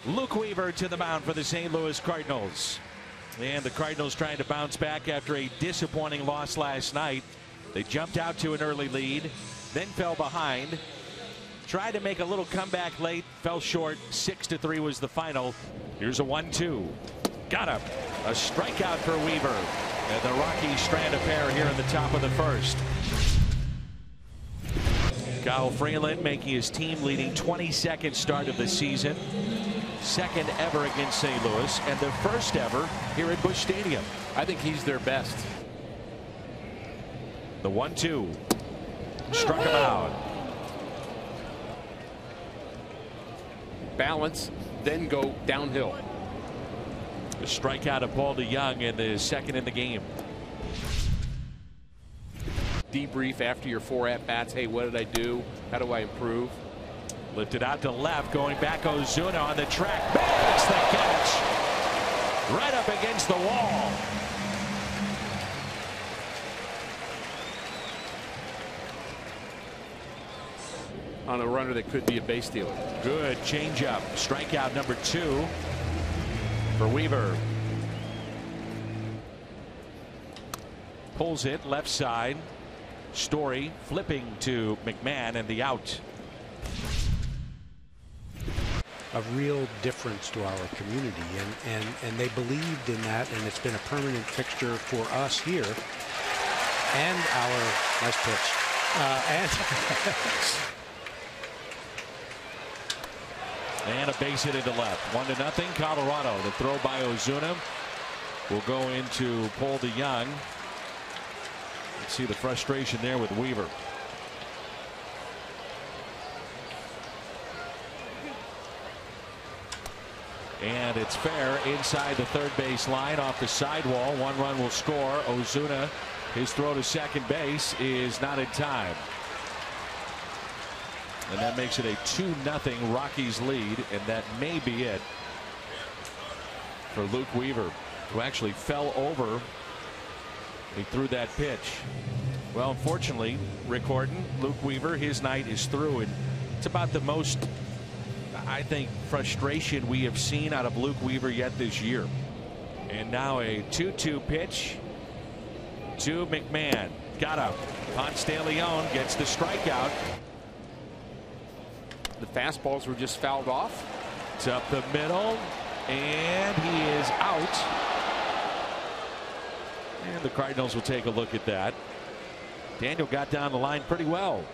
Luke Weaver to the mound for the St. Louis Cardinals. And the Cardinals trying to bounce back after a disappointing loss last night. They jumped out to an early lead, then fell behind. Tried to make a little comeback late, fell short. 6-3 was the final. Here's a 1-2. Got him. A strikeout for Weaver. And the Rockies strand a pair here in the top of the first. Kyle Freeland making his team leading 22nd start of the season. Second ever against St. Louis, and the first ever here at Busch Stadium. I think he's their best. The 1-2. Struck him out. Balance, then go downhill. The strikeout of Paul DeYoung and the second in the game. Debrief after your 4 at-bats. Hey, what did I do? How do I improve? Lifted out to left, going back. Ozuna on the track. Makes the catch. Right up against the wall. On a runner that could be a base stealer. Good changeup. Strikeout number 2 for Weaver. Pulls it left side. Story flipping to McMahon and the out. A real difference to our community, and they believed in that, and it's been a permanent fixture for us here. And our nice pitch. And a base hit into left. 1-0 Colorado. The throw by Ozuna will go into Paul DeYoung. Let's see the frustration there with Weaver. And it's fair inside the third base line off the sidewall. 1 run will score. Ozuna, his throw to second base is not in time. And that makes it a 2-0 Rockies lead, and that may be it for Luke Weaver, who actually fell over. He threw that pitch. Well, unfortunately, Rick Horton, Luke Weaver, his night is through, and it's about the most, I think, frustration we have seen out of Luke Weaver yet this year. And now a 2-2 pitch to McMahon. Got him. Ponce de Leon gets the strikeout. The fastballs were just fouled off. It's up the middle, and he is out. And the Cardinals will take a look at that. Daniel got down the line pretty well.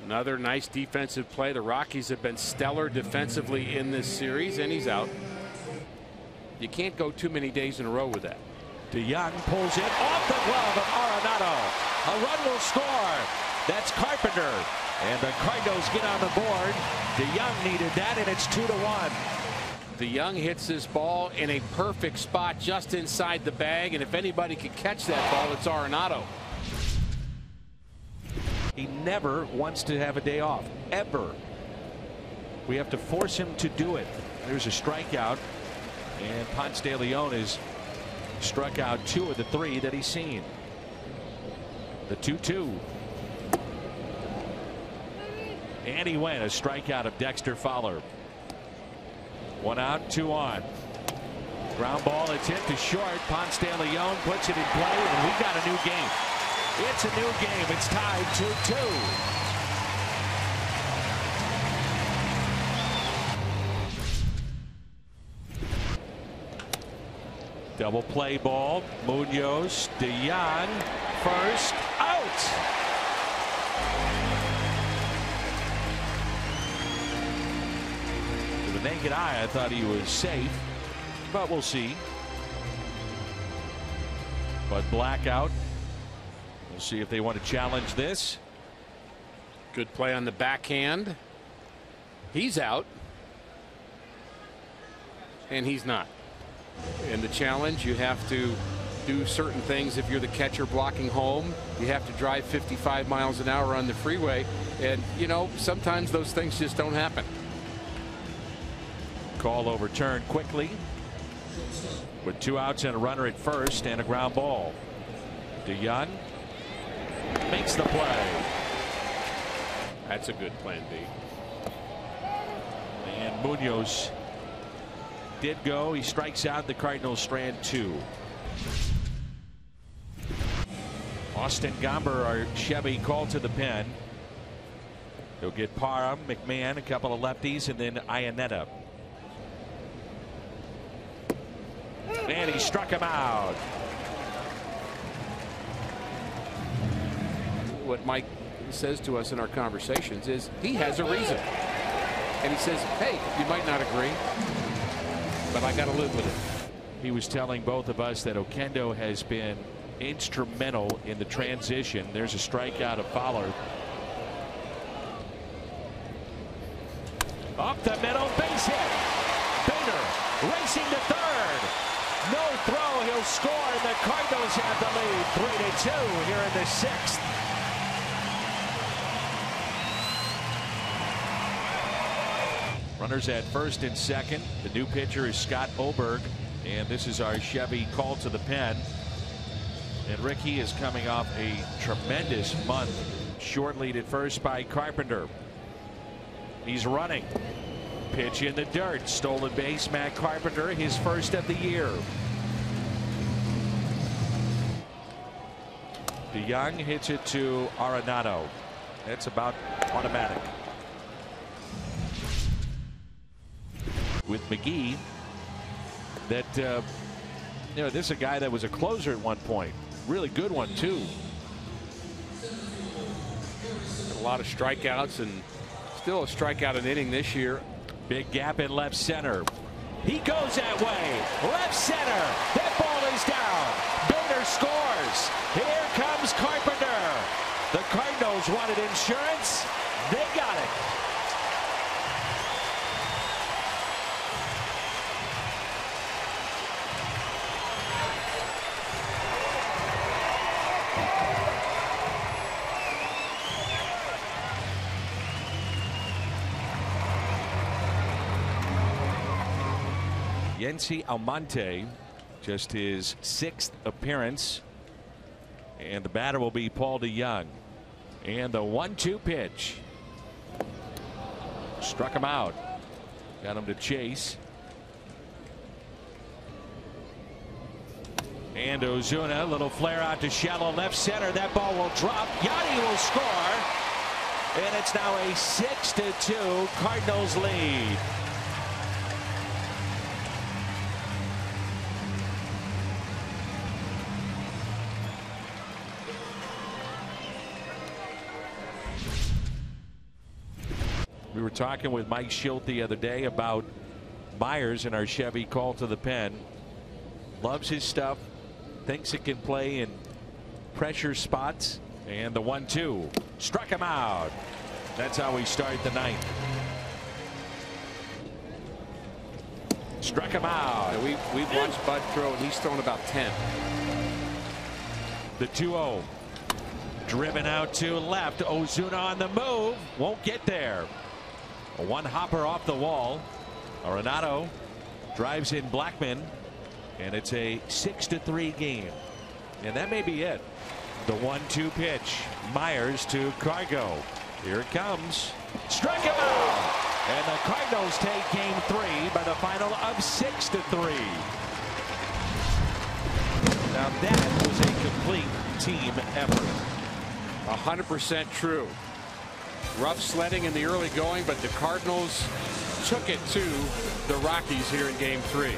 Another nice defensive play. The Rockies have been stellar defensively in this series, and he's out. You can't go too many days in a row with that. DeYoung pulls it off the glove of Arenado. A run will score. That's Carpenter. And the Cardinals get on the board. DeYoung needed that, and it's 2-1. DeYoung hits this ball in a perfect spot just inside the bag, and if anybody could catch that ball, it's Arenado. He never wants to have a day off, ever. We have to force him to do it. There's a strikeout, and Ponce de Leon has struck out 2 of the 3 that he's seen. The 2-2. And he went. A strikeout of Dexter Fowler. 1 out, 2 on. Ground ball, it's hit to short. Ponce de Leon puts it in play, and we've got a new game. It's a new game. It's tied 2-2. Double play ball. Munoz, DeYoung, first, out. To the naked eye, I thought he was safe, but we'll see. But blackout. We'll see if they want to challenge this. Good play on the backhand. He's out. And he's not. In the challenge, you have to do certain things. If you're the catcher blocking home, you have to drive 55 miles an hour on the freeway. And, you know, sometimes those things just don't happen. Call overturned quickly with 2 outs and a runner at first and a ground ball. DeYoung makes the play. That's a good plan B. And Munoz did go. He strikes out. The Cardinals strand 2. Austin Gomber, our Chevy, called to the pen. He'll get Parham, McMahon, a couple of lefties, and then Iannetta. And he struck him out. What Mike says to us in our conversations is he has a reason. And he says, hey, you might not agree, but I got to live with it. He was telling both of us that Oquendo has been instrumental in the transition. There's a strikeout of Fowler. Up the middle, base hit. Bader racing to third. No throw, he'll score, and the Cardinals have the lead 3-2 here in the 6th. Runners at first and second. The new pitcher is Scott Oberg, and this is our Chevy call to the pen. And Ricky is coming off a tremendous month. Short lead at first by Carpenter. He's running. Pitch in the dirt. Stolen base, Matt Carpenter, his first of the year. DeYoung hits it to Arenado. That's about automatic. With McGee, that this is a guy that was a closer at one point. Really good one too. A lot of strikeouts and still a strikeout an inning this year. Big gap in left center. He goes that way. Left center. That ball is down. Bader scores. Here comes Carpenter. The Cardinals wanted insurance. They got it. Yency Almonte, just his 6th appearance, and the batter will be Paul DeYoung. And the 1-2 pitch struck him out, got him to chase. And Ozuna, a little flare out to shallow left center. That ball will drop. Yanni will score, and it's now a 6-2 Cardinals lead. We were talking with Mike Schilt the other day about Myers in our Chevy call to the pen. Loves his stuff. Thinks it can play in pressure spots. And the 1-2 struck him out. That's how we start the 9th. Struck him out. Yeah, we've watched Bud throw, and he's thrown about 10. The 2-0. Driven out to left. Ozuna on the move. Won't get there. A one hopper off the wall. Arenado drives in Blackman, and it's a 6-3 game. And that may be it. The 1-2 pitch. Myers to Cargo. Here it comes. Strike him out. And the Cardinals take game 3 by the final of 6-3. Now that was a complete team effort. 100% true. Rough sledding in the early going, but the Cardinals took it to the Rockies here in game 3.